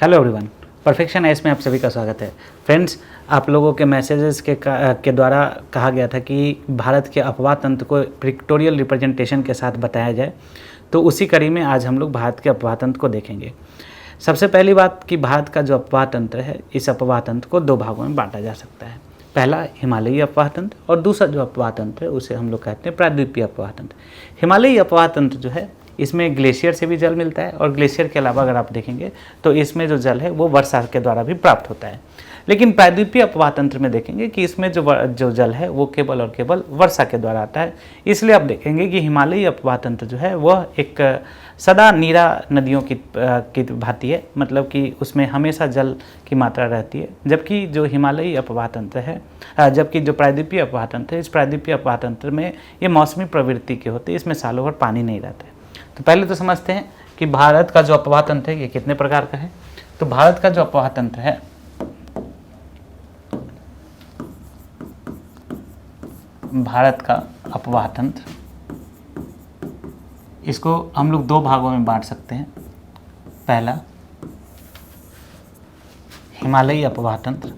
Hello everyone, perfection ice में आप सभी का स्वागत है। फ्रेंड्स, आप लोगों के मैसेजेस के द्वारा कहा गया था कि भारत के अपवाह तंत्र को पिक्टोरियल रिप्रेजेंटेशन के साथ बताया जाए, तो उसी कड़ी में आज हम लोग भारत के अपवाह तंत्र को देखेंगे। सबसे पहली बात कि भारत का जो अपवाह तंत्र है, इस अपवाह तंत्र को दो भागों में बांटा जा सकता है। पहला हिमालयी अपवाह तंत्र और दूसरा जो अपवाह तंत्र है उसे हम लोग कहते हैं प्रायद्वीपीय अपवाह तंत्र। हिमालयी अपवाह तंत्र जो है इसमें ग्लेशियर से भी जल मिलता है और ग्लेशियर के अलावा अगर आप देखेंगे तो इसमें जो जल है वो वर्षा के द्वारा भी प्राप्त होता है। लेकिन प्रायद्वीपीय अपवाह तंत्र में देखेंगे कि इसमें जो जल है वो केवल और केवल वर्षा के द्वारा आता है। इसलिए आप देखेंगे कि हिमालयी अपवाह तंत्र जो है वह एक सदा नीरा नदियों की भांति है, मतलब कि उसमें हमेशा जल की मात्रा रहती है। जबकि जो हिमालयी अपवाह तंत्र है, जबकि जो प्रायद्वीपीय अपवाह तंत्र है, इस प्रायद्वीपीय अपवाह तंत्र में ये मौसमी प्रवृत्ति के होते हैं, इसमें सालों भर पानी नहीं रहता है। तो पहले तो समझते हैं कि भारत का जो अपवाह तंत्र है ये कितने प्रकार का है। तो भारत का जो अपवाह तंत्र है भारत का अपवाह तंत्र, इसको हम लोग दो भागों में बांट सकते हैं। पहला हिमालयी अपवाह तंत्र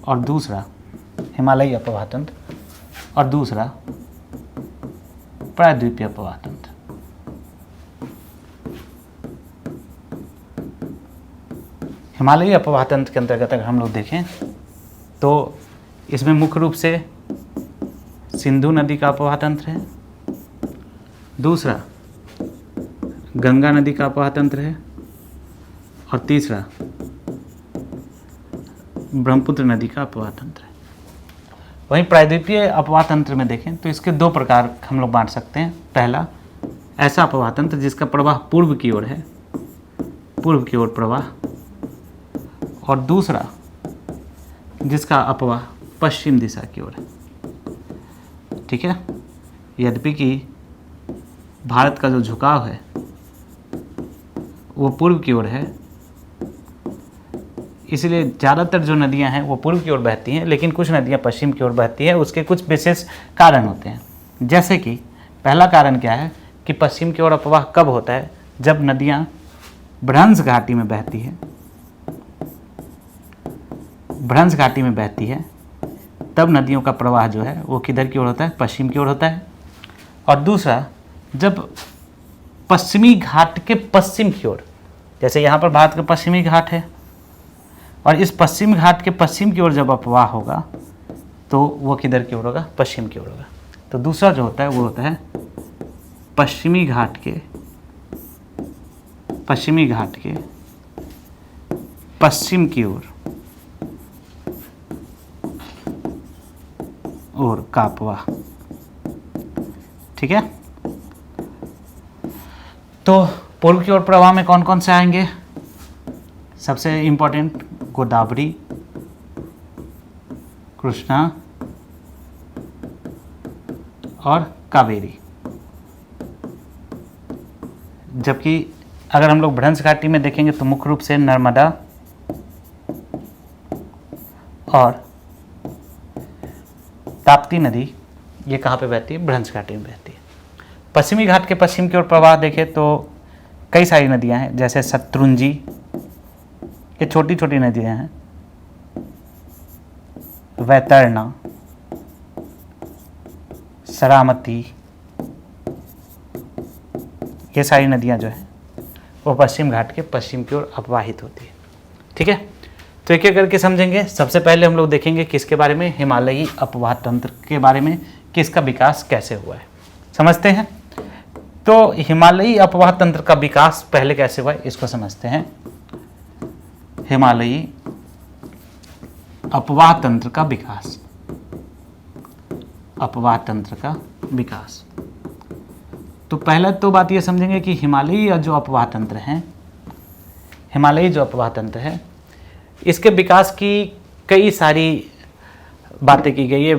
और दूसरा हिमालयी अपवाह तंत्र और दूसरा प्रायद्वीपीय अपवाह तंत्र। हिमालयी अपवाह तंत्र के अंतर्गत अगर हम लोग देखें तो इसमें मुख्य रूप से सिंधु नदी का अपवाह तंत्र है, दूसरा गंगा नदी का अपवाह तंत्र है और तीसरा ब्रह्मपुत्र नदी का अपवाह तंत्र है। वहीं प्रायद्वीपीय अपवाह तंत्र में देखें तो इसके दो प्रकार हम लोग बांट सकते हैं। पहला ऐसा अपवाह तंत्र जिसका प्रवाह पूर्व की ओर है, पूर्व की ओर प्रवाह, और दूसरा जिसका अपवाह पश्चिम दिशा की ओर है। ठीक है, यद्यपि कि भारत का जो झुकाव है वो पूर्व की ओर है, इसलिए ज़्यादातर जो नदियां हैं वो पूर्व की ओर बहती हैं, लेकिन कुछ नदियां पश्चिम की ओर बहती हैं। उसके कुछ विशेष कारण होते हैं, जैसे कि पहला कारण क्या है कि पश्चिम की ओर अपवाह कब होता है, जब नदियां भ्रंश घाटी में बहती है, भ्रंश घाटी में बहती है, तब नदियों का प्रवाह जो है वो किधर की ओर होता है, पश्चिम की ओर होता है। और दूसरा जब पश्चिमी घाट के पश्चिम की ओर, जैसे यहाँ पर भारत का पश्चिमी घाट है और इस पश्चिम घाट के पश्चिम की ओर जब अपवाह होगा तो वो किधर की ओर होगा, पश्चिम की ओर होगा। तो दूसरा जो होता है वो होता है पश्चिमी घाट के पश्चिम की ओर का अपवाह। ठीक है, तो पूर्व की ओर प्रवाह में कौन कौन से आएंगे? सबसे इंपॉर्टेंट गोदावरी, कृष्णा और कावेरी। जबकि अगर हम लोग भ्रंश घाटी में देखेंगे तो मुख्य रूप से नर्मदा और ताप्ती नदी, ये कहाँ पे बहती है? भ्रंश घाटी में बहती है। पश्चिमी घाट के पश्चिम की ओर प्रवाह देखें तो कई सारी नदियां हैं, जैसे शत्रुंजी, ये छोटी छोटी नदियां हैं, वैतरणी, सरामती, ये सारी नदियां जो हैं वो पश्चिम घाट के पश्चिम की ओर अपवाहित होती है। ठीक है, तो एक एक करके समझेंगे। सबसे पहले हम लोग देखेंगे किसके बारे में, हिमालयी अपवाह तंत्र के बारे में, कि इसका विकास कैसे हुआ है। समझते हैं। तो हिमालयी अपवाह तंत्र का विकास पहले कैसे हुआ है इसको समझते हैं। हिमालयी अपवाह तंत्र का विकास, अपवाह तंत्र का विकास। तो पहले तो बात ये समझेंगे कि हिमालयी जो अपवाह तंत्र हैं, हिमालयी जो अपवाह तंत्र है, इसके विकास की कई सारी बातें की गई है।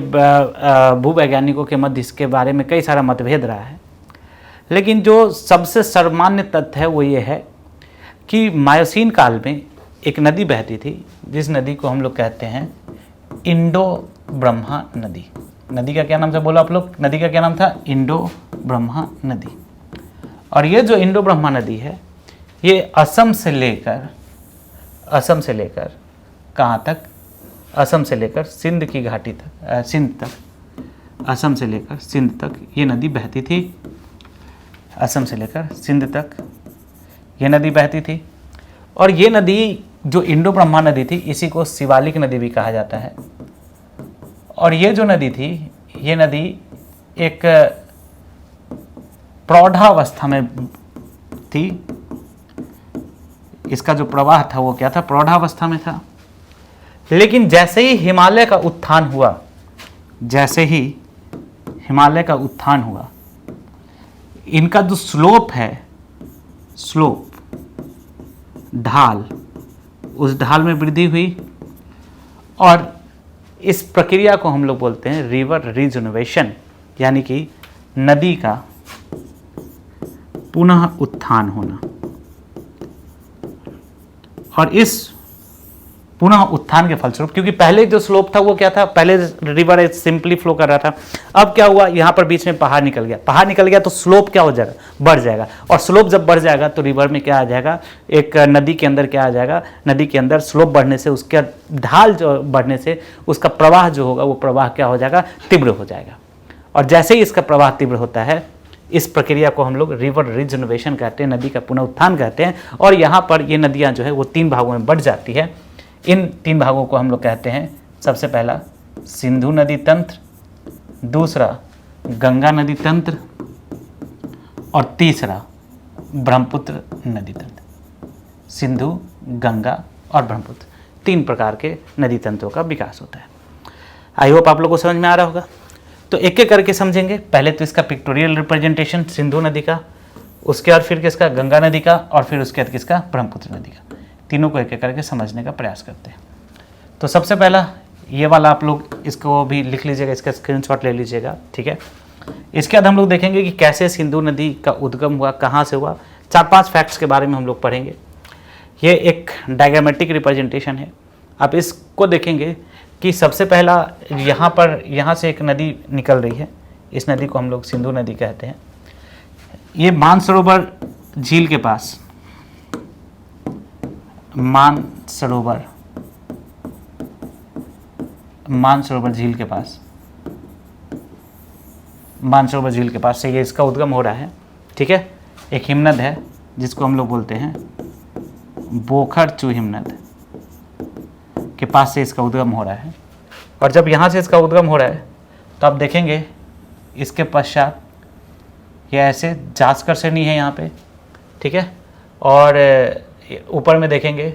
भूवैज्ञानिकों के मध्य इसके बारे में कई सारा मतभेद रहा है, लेकिन जो सबसे सर्वमान्य तथ्य है वो ये है कि मायोसीन काल में एक नदी बहती थी, जिस नदी को हम लोग कहते हैं इंडो ब्रह्मा नदी। नदी का क्या नाम था बोलो आप लोग? नदी का क्या नाम था? इंडो ब्रह्मा नदी। और ये जो इंडो ब्रह्मा नदी है ये असम से लेकर कहाँ तक, असम से लेकर सिंध की घाटी तक, सिंध तक, असम से लेकर सिंध तक ये नदी बहती थी। असम से लेकर सिंध तक ये नदी बहती थी। और ये नदी जो इंडो ब्रह्मा नदी थी इसी को शिवालिक नदी भी कहा जाता है। और ये जो नदी थी ये नदी एक प्रौढ़ावस्था में थी। इसका जो प्रवाह था वो क्या था, प्रौढ़ावस्था में था। लेकिन जैसे ही हिमालय का उत्थान हुआ, इनका जो स्लोप है, ढाल, उस ढाल में वृद्धि हुई। और इस प्रक्रिया को हम लोग बोलते हैं रिवर रिजनरेशन, यानी कि नदी का पुनः उत्थान होना। और इस पुनः उत्थान के फलस्वरूप, क्योंकि पहले जो स्लोप था वो क्या था, पहले रिवर सिंपली फ्लो कर रहा था। अब क्या हुआ, यहाँ पर बीच में पहाड़ निकल गया तो स्लोप क्या हो जाएगा, बढ़ जाएगा। और स्लोप जब बढ़ जाएगा तो रिवर में क्या आ जाएगा, एक नदी के अंदर क्या आ जाएगा, नदी के अंदर स्लोप बढ़ने से, उसके ढाल जो बढ़ने से उसका प्रवाह जो होगा वो प्रवाह क्या हो जाएगा, तीव्र हो जाएगा। और जैसे ही इसका प्रवाह तीव्र होता है, इस प्रक्रिया को हम लोग रिवर रिजनरेशन कहते हैं, नदी का पुनः उत्थान कहते हैं। और यहाँ पर ये नदियाँ जो है वो 3 भागों में बढ़ जाती है। इन 3 भागों को हम लोग कहते हैं, सबसे पहला सिंधु नदी तंत्र, दूसरा गंगा नदी तंत्र और तीसरा ब्रह्मपुत्र नदी तंत्र। सिंधु, गंगा और ब्रह्मपुत्र 3 प्रकार के नदी तंत्रों का विकास होता है। आई होप आप लोगों को समझ में आ रहा होगा। तो एक एक करके समझेंगे। पहले तो इसका पिक्टोरियल रिप्रेजेंटेशन सिंधु नदी का, उसके बाद फिर किसका, गंगा नदी का, और फिर उसके बाद किसका, ब्रह्मपुत्र नदी का। तीनों को एक एक करके समझने का प्रयास करते हैं। तो सबसे पहला ये वाला आप लोग इसको भी लिख लीजिएगा, इसका स्क्रीनशॉट ले लीजिएगा, ठीक है। इसके बाद हम लोग देखेंगे कि कैसे सिंधु नदी का उद्गम हुआ, कहाँ से हुआ। 4-5 फैक्ट्स के बारे में हम लोग पढ़ेंगे। ये एक डायग्रामेटिक रिप्रेजेंटेशन है। आप इसको देखेंगे कि सबसे पहला यहाँ से एक नदी निकल रही है, इस नदी को हम लोग सिंधु नदी कहते हैं। ये मानसरोवर झील के पास, मानसरोवर झील के पास से ये इसका उद्गम हो रहा है, ठीक है। एक हिमनद है जिसको हम लोग बोलते हैं बोखरचू हिमनद के पास से इसका उद्गम हो रहा है। और जब यहाँ से इसका उद्गम हो रहा है तो आप देखेंगे इसके पश्चात ये ऐसे जास्कर श्रेणी है यहाँ पे, ठीक है। और ऊपर में देखेंगे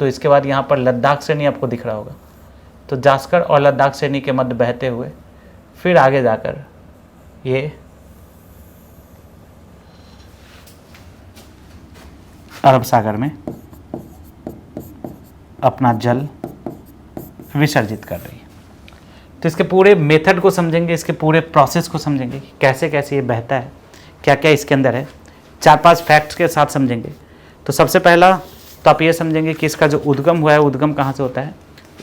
तो इसके बाद यहाँ पर लद्दाख श्रेणी आपको दिख रहा होगा। तो जास्कर और लद्दाख श्रेणी के मध्य बहते हुए फिर आगे जाकर ये अरब सागर में अपना जल विसर्जित कर रही है। तो इसके पूरे मेथड को समझेंगे, इसके पूरे प्रोसेस को समझेंगे, कैसे कैसे ये बहता है, क्या क्या इसके अंदर है। 4-5 फैक्ट्स के साथ समझेंगे। तो सबसे पहला तो आप ये समझेंगे कि इसका जो उद्गम हुआ है, उद्गम कहाँ से होता है,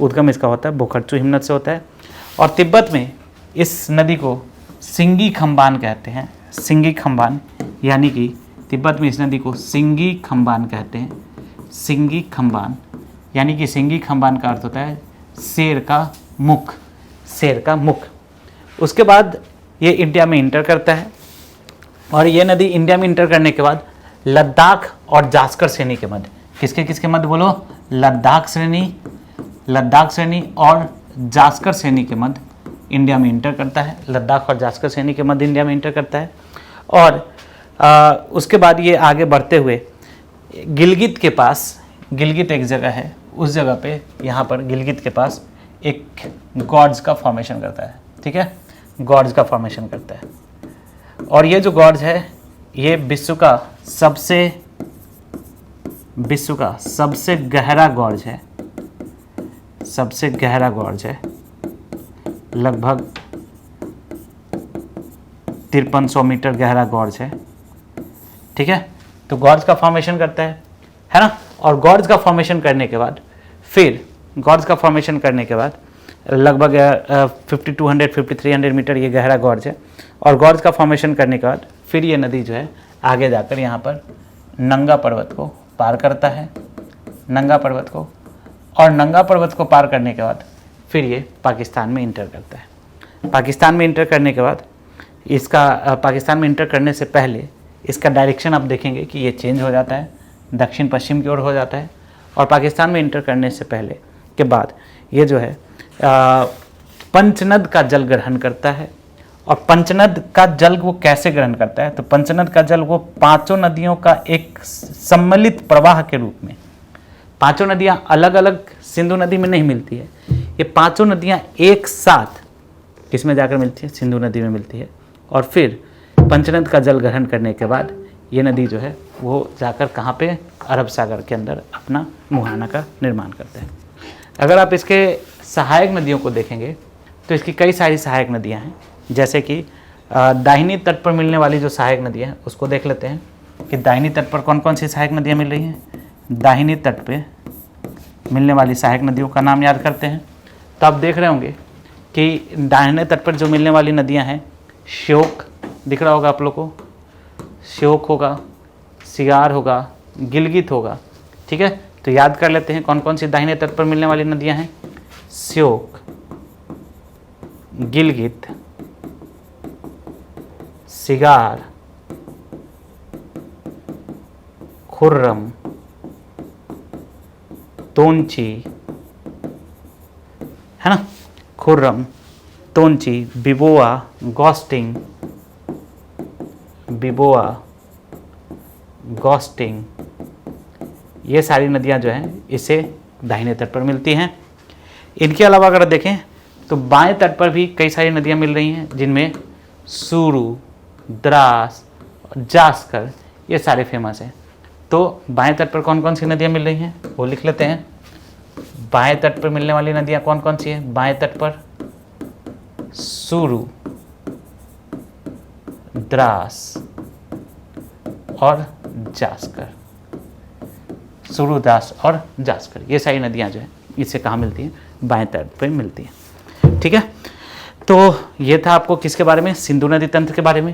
उद्गम इसका होता है बोखरचू हिमनद से होता है। और तिब्बत में इस नदी को सिंगी खम्बान कहते हैं। सिंगी खम्बान, यानी कि तिब्बत में इस नदी को सिंगी खम्बान कहते हैं। सिंगी खम्बान यानी कि सिंगी खम्बान का अर्थ होता है शेर का मुख, शेर का मुख। उसके बाद ये इंडिया में इंटर करता है। और ये नदी इंडिया में इंटर करने के बाद लद्दाख और जास्कर श्रेणी के मध्य, किसके मध्य बोलो, लद्दाख श्रेणी और जास्कर श्रेणी के मध्य इंडिया में इंटर करता है। लद्दाख और जास्कर श्रेणी के मध्य इंडिया में इंटर करता है। और उसके बाद ये आगे बढ़ते हुए गिलगित के पास, गिलगित एक जगह है, उस जगह पे यहाँ पर गिलगित के पास एक गॉर्ज का फॉर्मेशन करता है, ठीक है, गॉर्ज का फॉर्मेशन करता है। और ये जो गॉर्ज है ये विश्व का सबसे गहरा गॉर्ज है, सबसे गहरा गॉर्ज है। लगभग 5300 मीटर गहरा गॉर्ज है, ठीक है। तो गॉर्ज का फॉर्मेशन करता है ना। और गॉर्ज का फॉर्मेशन करने के बाद लगभग 5200-5300 मीटर ये गहरा गॉर्ज है। और गॉर्ज का फॉर्मेशन करने के बाद फिर ये नदी जो है आगे जाकर यहाँ पर नंगा पर्वत को पार करता है, नंगा पर्वत को, और नंगा पर्वत को पार करने के बाद फिर ये पाकिस्तान में इंटर करता है। पाकिस्तान में इंटर करने के बाद इसका पाकिस्तान में इंटर करने से पहले इसका डायरेक्शन आप देखेंगे कि ये चेंज हो जाता है, दक्षिण पश्चिम की ओर हो जाता है। और पाकिस्तान में इंटर करने से पहले के बाद ये जो है पंचनद का जल ग्रहण करता है। और पंचनद का जल वो कैसे ग्रहण करता है, तो पंचनद का जल वो पांचों नदियों का एक सम्मिलित प्रवाह के रूप में, पांचों नदियां अलग अलग सिंधु नदी में नहीं मिलती है, ये पांचों नदियां एक साथ किसमें जाकर मिलती है, सिंधु नदी में मिलती है। और फिर पंचनद का जल ग्रहण करने के बाद ये नदी जो है वो जाकर कहाँ पे, अरब सागर के अंदर अपना मुहाना का निर्माण करते हैं। अगर आप इसके सहायक नदियों को देखेंगे तो इसकी कई सारी सहायक नदियां हैं, जैसे कि दाहिनी तट पर मिलने वाली जो सहायक नदियां हैं उसको देख लेते हैं कि दाहिनी तट पर कौन कौन सी सहायक नदियां मिल रही हैं। दाहिनी तट पे मिलने वाली सहायक नदियों का नाम याद करते हैं। तो आप देख रहे होंगे कि दाहिने तट पर जो मिलने वाली नदियां हैं, श्योक दिख रहा होगा आप लोग को, श्योक होगा, सिगार होगा, गिलगित होगा, ठीक है। तो याद कर लेते हैं कौन कौन सी दाहिने तट पर मिलने वाली नदियां हैं, श्योक, गिलगित, सिगार, खुर्रम, तोंची, है ना, खुर्रम, तोंची, बिबोआ, गॉस्टिंग, बिबोआ, गॉस्टिंग, ये सारी नदियां जो हैं इसे दाहिने तट पर मिलती हैं। इनके अलावा अगर देखें तो बाएं तट पर भी कई सारी नदियां मिल रही हैं, जिनमें सूरू, द्रास, जास्कर, ये सारे फेमस हैं। तो बाएं तट पर कौन कौन सी नदियां मिल रही हैं वो लिख लेते हैं। बाएं तट पर मिलने वाली नदियां कौन कौन सी हैं, बाएं तट पर सूरू, द्रास और जास्कर, सूरू, द्रास और जास्कर, ये सारी नदियां जो है इससे कहाँ मिलती हैं, बाएं तट पर मिलती हैं, ठीक है। तो ये था आपको किसके बारे में, सिंधु नदी तंत्र के बारे में।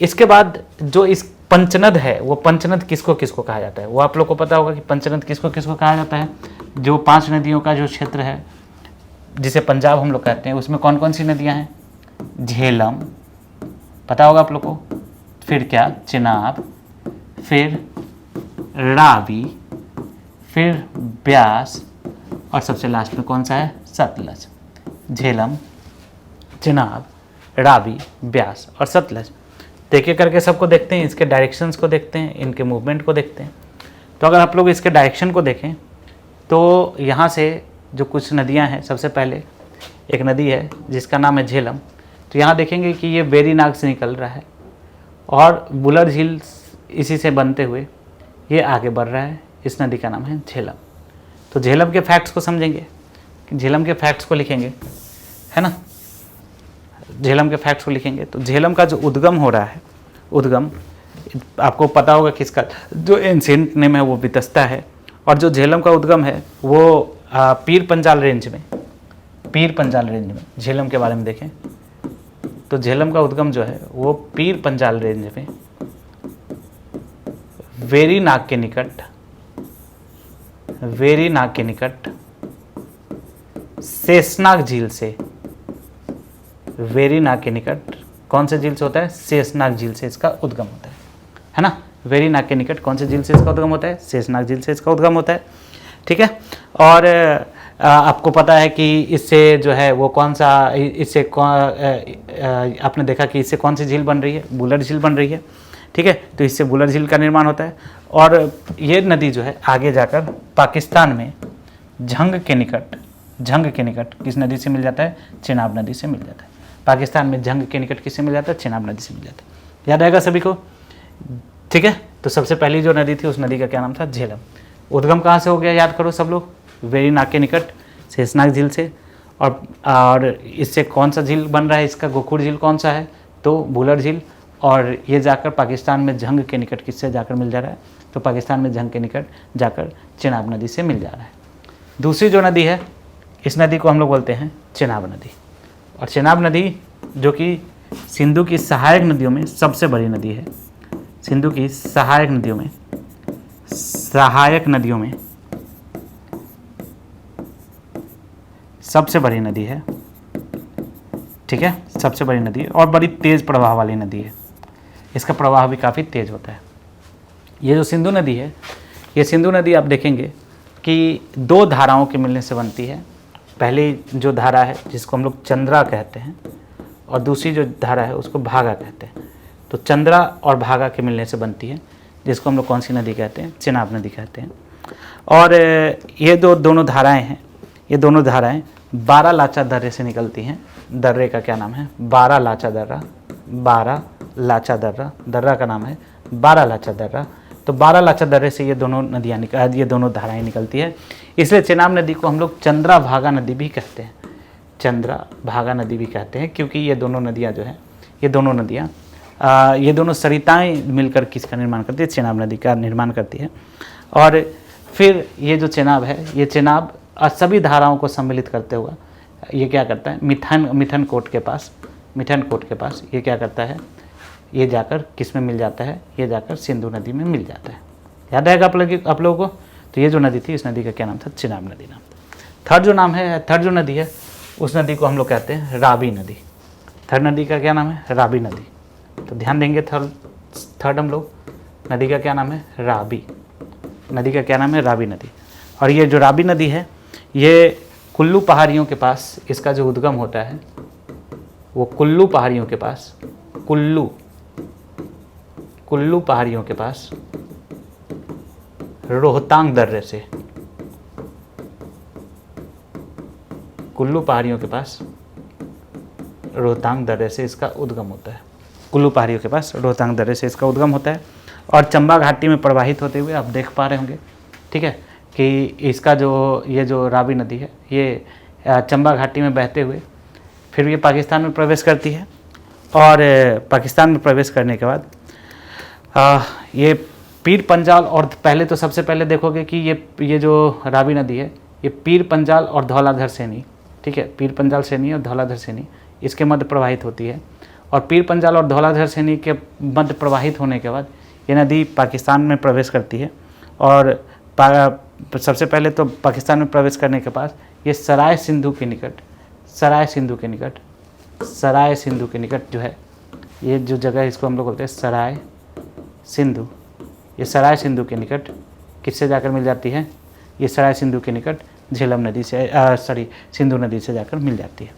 इसके बाद जो इस पंचनद है, वो पंचनद किसको किसको कहा जाता है, वो आप लोग को पता होगा कि पंचनद किसको किसको कहा जाता है। जो 5 नदियों का जो क्षेत्र है जिसे पंजाब हम लोग कहते हैं, उसमें कौन कौन सी नदियां हैं, झेलम पता होगा आप लोग को, फिर क्या, चिनाब, फिर रावी, फिर ब्यास, और सबसे लास्ट में कौन सा है, सतलज। झेलम, चिनाब, रावी, ब्यास और सतलज। देखे करके सबको देखते हैं, इसके डायरेक्शंस को देखते हैं, इनके मूवमेंट को देखते हैं। तो अगर आप लोग इसके डायरेक्शन को देखें तो यहाँ से जो कुछ नदियाँ हैं, सबसे पहले एक नदी है जिसका नाम है झेलम। तो यहाँ देखेंगे कि ये वेरीनाग से निकल रहा है और बुलर झील इसी से बनते हुए ये आगे बढ़ रहा है। इस नदी का नाम है झेलम। तो झेलम के फैक्ट्स को समझेंगे, झेलम के फैक्ट्स को लिखेंगे, है ना, झेलम के फैक्ट्स को लिखेंगे। तो झेलम का जो उद्गम हो रहा है, उद्गम आपको पता होगा किसका, जो एंशिएंट नेम है वो वितस्ता है। और जो झेलम का उद्गम है वो पीर पंजाल रेंज में, पीर पंजाल रेंज में झेलम के बारे में देखें तो झेलम का उद्गम जो है वो पीर पंजाल रेंज में वेरीनाग के निकट, वेरीनाग के निकट शेषनाग झील से, वेरीनाग के निकट कौन से झील से होता है, शेषनाग झील से इसका उद्गम होता है ना। वेरीनाग के निकट कौन से झील से इसका उद्गम होता है, शेषनाग झील से इसका उद्गम होता है, ठीक है। और आपको पता है कि इससे जो है वो कौन सा, इससे आपने देखा कि इससे कौन सी झील बन रही है, बुलर झील बन रही है, ठीक है। तो इससे बुलर झील का निर्माण होता है। और ये नदी जो है आगे जाकर पाकिस्तान में झंग के निकट, झंग के निकट किस नदी से मिल जाता है, चेनाब नदी से मिल जाता है। पाकिस्तान में झंग के निकट किससे मिल जाता है, चेनाब नदी से मिल जाता है। याद आएगा सभी को, ठीक है। तो सबसे पहली जो नदी थी उस नदी का क्या नाम था, झेलम। उद्गम कहाँ से हो गया, याद करो सब लोग, वेरीनाग के निकट शेषनाग झील से। और इससे कौन सा झील बन रहा है, इसका गोखुर झील कौन सा है, तो बुलर झील। और ये जाकर पाकिस्तान में झंग के निकट किससे जाकर मिल जा रहा है, तो पाकिस्तान में झंग के निकट जाकर चेनाब नदी से मिल जा रहा है। दूसरी जो नदी है इस नदी को हम लोग बोलते हैं चेनाब नदी। और चेनाब नदी जो कि सिंधु की सहायक नदियों में सबसे बड़ी नदी है। सिंधु की सहायक नदियों में सबसे बड़ी नदी है, ठीक है, सबसे बड़ी नदी है और बड़ी तेज़ प्रवाह वाली नदी है। इसका प्रवाह भी काफ़ी तेज़ होता है। ये जो सिंधु नदी है, ये सिंधु नदी आप देखेंगे कि दो धाराओं के मिलने से बनती है। पहली जो धारा है जिसको हम लोग चंद्रा कहते हैं और दूसरी जो धारा है उसको भागा कहते हैं। तो चंद्रा और भागा के मिलने से बनती है, जिसको हम लोग कौन सी नदी कहते हैं? चेनाब नदी कहते हैं। और ये दोनों धाराएं हैं, ये दोनों धाराएं बारालाचा दर्रे से निकलती हैं। दर्रे का क्या नाम है? बारालाचा दर्रा। बारालाचा दर्रा, दर्रा का नाम है बारालाचा दर्रा। तो बारालाचा दर्रे से ये दोनों धाराएं निकलती है। इसलिए चेनाब नदी को हम लोग चंद्रा भागा नदी भी कहते हैं। चंद्रा भागा नदी भी कहते हैं क्योंकि ये दोनों नदियाँ जो हैं, ये दोनों सरिताएं मिलकर किसका निर्माण करती है? चेनाब नदी का निर्माण करती है। और फिर ये जो चेनाब है, ये चेनाब सभी धाराओं को सम्मिलित करते हुए ये क्या करता है? मिठन कोट के पास ये क्या करता है? ये जाकर किस में मिल जाता है? ये जाकर सिंधु नदी में मिल जाता है। याद रहेगा आप लोगों को? तो ये जो नदी थी, इस नदी का क्या नाम था? चेनाब नदी नाम था। थर्ड जो नदी है उस नदी को हम लोग कहते हैं रावी नदी। थर्ड नदी का क्या नाम है? रावी नदी। तो ध्यान देंगे, थर्ड हम लोग नदी का क्या नाम है? रावी नदी का क्या नाम है? रावी नदी। और ये जो रावी नदी है, ये कुल्लू पहाड़ियों के पास इसका जो उद्गम होता है वो कुल्लू पहाड़ियों के पास रोहतांग दर्रे से, कुल्लू पहाड़ियों के पास रोहतांग दर्रे से इसका उद्गम होता है। कुल्लू पहाड़ियों के पास रोहतांग दर्रे से इसका उद्गम होता है और चंबा घाटी में प्रवाहित होते हुए आप देख पा रहे होंगे, ठीक है, कि इसका ये जो रावी नदी है, ये चंबा घाटी में बहते हुए फिर ये पाकिस्तान में प्रवेश करती है। और पाकिस्तान में प्रवेश करने के बाद ये पीर पंजाल, और पहले तो सबसे पहले देखोगे कि ये जो रावी नदी है, ये पीर पंजाल और धौलाधर सैनी, ठीक है, पीर पंजाल सैनी और धौलाधर सैनी इसके मध्य प्रवाहित होती है। और पीर पंजाल और धौलाधर सैनी के मध्य प्रवाहित होने के बाद ये नदी पाकिस्तान में प्रवेश करती है। और सबसे पहले तो पाकिस्तान में प्रवेश करने के बाद ये सराय सिंधु के निकट जो है, ये जो जगह है इसको हम लोग बोलते हैं सराय सिंधु। ये सराय सिंधु के निकट किससे जाकर मिल जाती है? ये सराय सिंधु के निकट झेलम नदी से सिंधु नदी से जाकर मिल जाती है।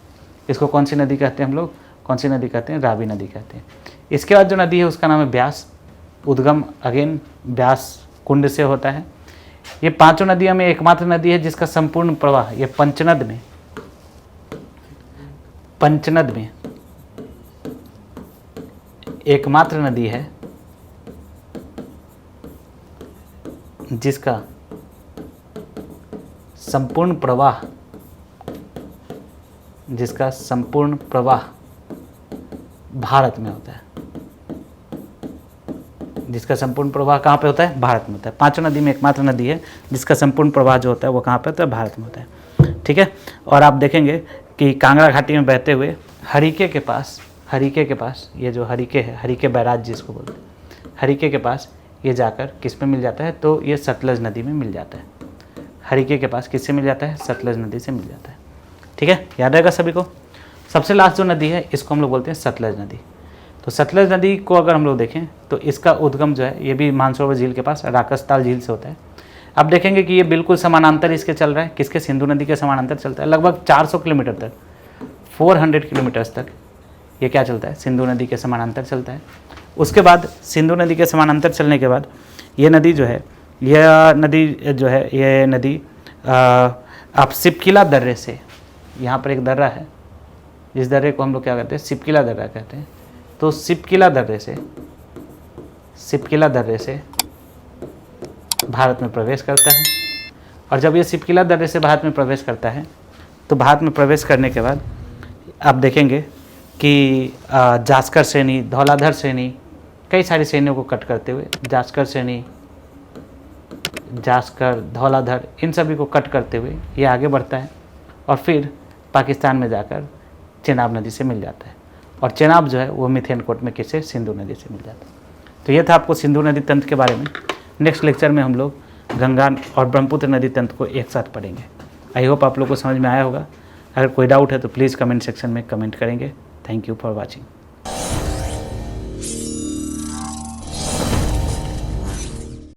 इसको कौन सी नदी कहते हैं हम लोग? कौन सी नदी कहते हैं? रावी नदी कहते हैं। इसके बाद जो नदी है उसका नाम है ब्यास। उद्गम अगेन ब्यास कुंड से होता है। ये पांचों नदियों में एकमात्र नदी है जिसका संपूर्ण प्रवाह ये पंचनद में एकमात्र नदी है जिसका संपूर्ण प्रवाह भारत में होता है। जिसका संपूर्ण प्रवाह कहाँ पे होता है? भारत में होता है। पांचों नदी में एकमात्र नदी है जिसका संपूर्ण प्रवाह जो होता है वो कहाँ पे होता है? भारत में होता है, ठीक है। और आप देखेंगे कि कांगड़ा घाटी में बहते हुए हरिके के पास ये जो हरिके है, हरिके बैराज जिसको बोलते हैं, हरिके के पास ये जाकर किस में मिल जाता है? तो ये सतलज नदी में मिल जाता है। हरिके के पास किससे मिल जाता है? सतलज नदी से मिल जाता है, ठीक है, याद रहेगा सभी को। सबसे लास्ट जो नदी है इसको हम लोग बोलते हैं सतलज नदी। तो सतलज नदी को अगर हम लोग देखें तो इसका उद्गम जो है ये भी मानसरोवर झील के पास राकसताल झील से होता है। अब देखेंगे कि ये बिल्कुल समानांतर इसके चल रहा है, किसके? सिंधु नदी के समानांतर चलता है। लगभग 400 किलोमीटर तक, 400 किलोमीटर्स तक ये क्या चलता है? सिंधु नदी के समानांतर चलता है। उसके बाद सिंधु नदी के समानांतर चलने के बाद ये नदी जो है, ये नदी आप सिपकिला दर्रे से, यहाँ पर एक दर्रा है जिस दर्रे को हम लोग क्या कहते हैं? सिपकिला दर्रा कहते हैं। तो सिपकिला दर्रे से भारत में प्रवेश करता है। और जब ये सिपकिला दर्रे से भारत में प्रवेश करता है तो भारत में प्रवेश करने के बाद आप देखेंगे कि जास्कर श्रेणी, धौलाधर श्रेणी, कई सारी श्रेणियों को कट करते हुए जास्कर, धौलाधर, इन सभी को कट करते हुए ये आगे बढ़ता है और फिर पाकिस्तान में जाकर चेनाब नदी से मिल जाता है, और चेनाब जो है वो मिथेनकोट में किससे, सिंधु नदी से मिल जाता है। तो ये था आपको सिंधु नदी तंत्र के बारे में। नेक्स्ट लेक्चर में हम लोग गंगा और ब्रह्मपुत्र नदी तंत्र को एक साथ पढ़ेंगे। आई होप आप लोग को समझ में आया होगा। अगर कोई डाउट है तो प्लीज़ कमेंट सेक्शन में कमेंट करेंगे। Thank you for watching.